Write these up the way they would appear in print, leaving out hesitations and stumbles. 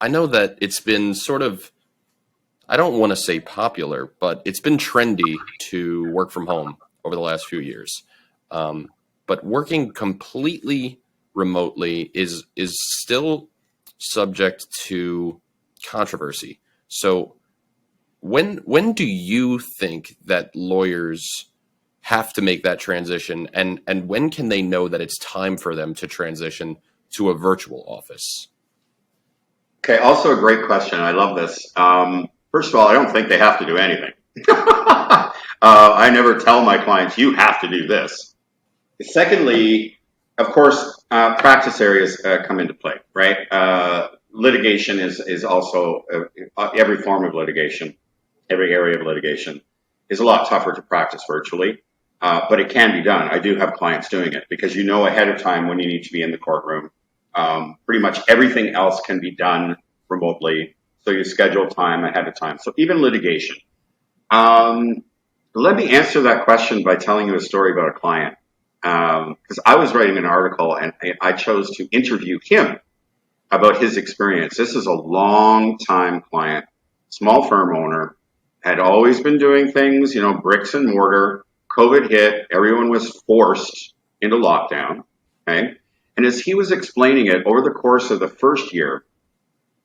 I know that it's been sort of, I don't want to say popular, but it's been trendy to work from home over the last few years. Um, but working completely remotely is still subject to controversy. So when do you think that lawyers have to make that transition, and when can they know that it's time for them to transition to a virtual office? Okay, also a great question. I love this. First of all, I don't think they have to do anything. I never tell my clients, you have to do this. Secondly, of course, practice areas come into play, right? Litigation is also, every form of litigation, every area of litigation is a lot tougher to practice virtually, but it can be done. I do have clients doing it because you know ahead of time when you need to be in the courtroom. Pretty much everything else can be done remotely, so you schedule time ahead of time. So even litigation. Um, Let me answer that question by telling you a story about a client. Because I was writing an article and I chose to interview him about his experience. This is a long time client, small firm owner, had always been doing things, bricks and mortar. COVID hit, everyone was forced into lockdown. Okay. And as he was explaining it over the course of the first year,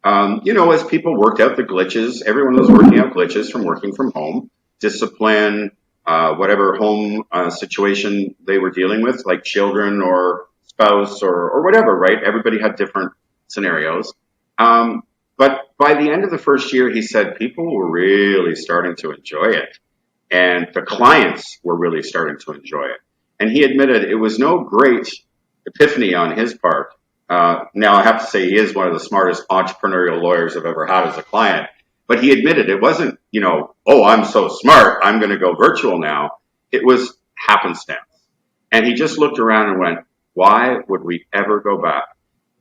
as people worked out the glitches, everyone was working out glitches from working from home, discipline, whatever home situation they were dealing with, like children or spouse or whatever, right? Everybody had different scenarios. But by the end of the first year, he said people were really starting to enjoy it. And the clients were really starting to enjoy it. And he admitted it was no great epiphany on his part. Now, I have to say he is one of the smartest entrepreneurial lawyers I've ever had as a client. But he admitted it wasn't, oh, I'm so smart, I'm going to go virtual now. It was happenstance. And he just looked around and went, why would we ever go back?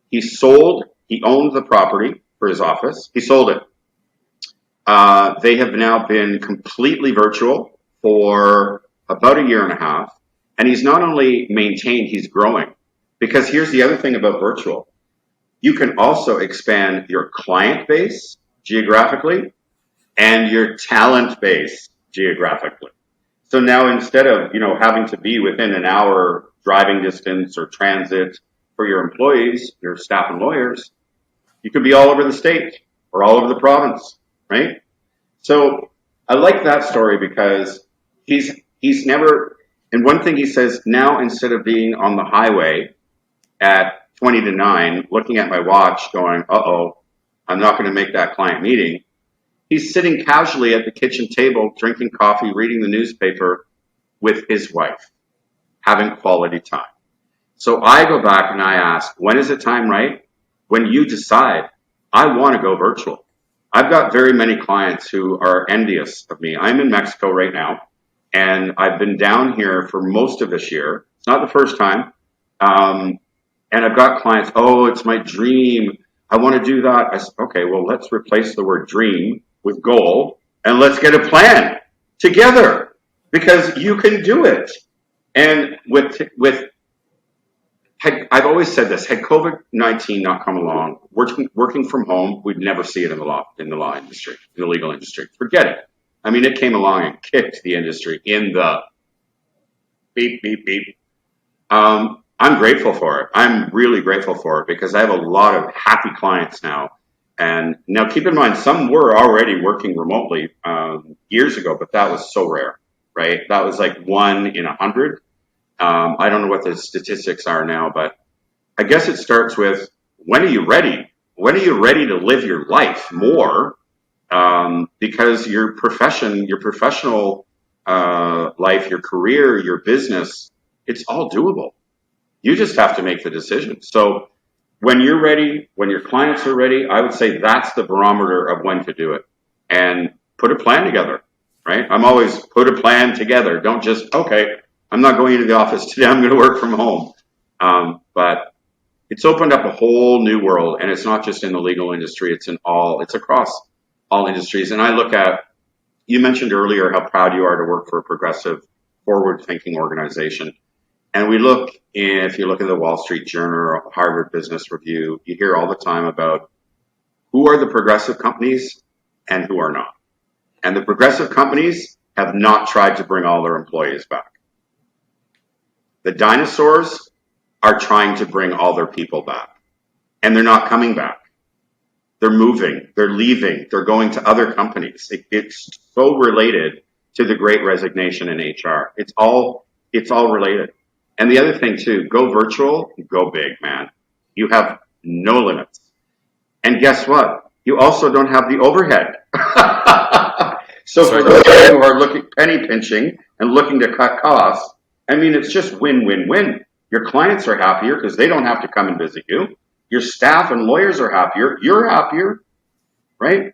He owned the property for his office. He sold it. They have now been completely virtual for about a year and a half. And he's not only maintained, he's growing. Because here's the other thing about virtual. You can also expand your client base geographically and your talent base geographically. So now instead of, having to be within an hour driving distance or transit for your employees, your staff and lawyers, you can be all over the state or all over the province, right? So I like that story because he's never, and one thing he says now, instead of being on the highway at 20 to 9, looking at my watch going, uh-oh, I'm not going to make that client meeting. He's sitting casually at the kitchen table, drinking coffee, reading the newspaper with his wife, having quality time. So I go back and I ask, when is the time right? When you decide, I want to go virtual. I've got very many clients who are envious of me. I'm in Mexico right now, and I've been down here for most of this year. It's not the first time. And I've got clients, oh, it's my dream. I want to do that. I said, okay, well, let's replace the word dream with goal, and let's get a plan together because you can do it. And I've always said this, had COVID-19 not come along, working from home, we'd never see it in the law industry, in the legal industry. Forget it. I mean, it came along and kicked the industry in the beep, beep, beep. I'm grateful for it. I'm really grateful for it because I have a lot of happy clients now. And now keep in mind, some were already working remotely years ago, but that was so rare, right? That was like 1 in 100. I don't know what the statistics are now, but I guess it starts with, when are you ready? When are you ready to live your life more? Because your professional life, your career, your business, it's all doable. You just have to make the decision. So when you're ready, when your clients are ready, I would say that's the barometer of when to do it. And put a plan together, right? I'm always put a plan together. Don't just, okay, I'm not going into the office today, I'm going to work from home. But it's opened up a whole new world, and it's not just in the legal industry, it's across all industries. And I look at, you mentioned earlier how proud you are to work for a progressive, forward-thinking organization. And if you look at the Wall Street Journal or Harvard Business Review, you hear all the time about who are the progressive companies and who are not. And the progressive companies have not tried to bring all their employees back. The dinosaurs are trying to bring all their people back, and they're not coming back. They're moving, they're leaving, they're going to other companies. It's so related to the great resignation in HR. It's all related. And the other thing too, go virtual, go big, man. You have no limits. And guess what? You also don't have the overhead. So for those who are penny pinching and looking to cut costs, I mean, it's just win-win-win. Your clients are happier because they don't have to come and visit you. Your staff and lawyers are happier. You're happier, right?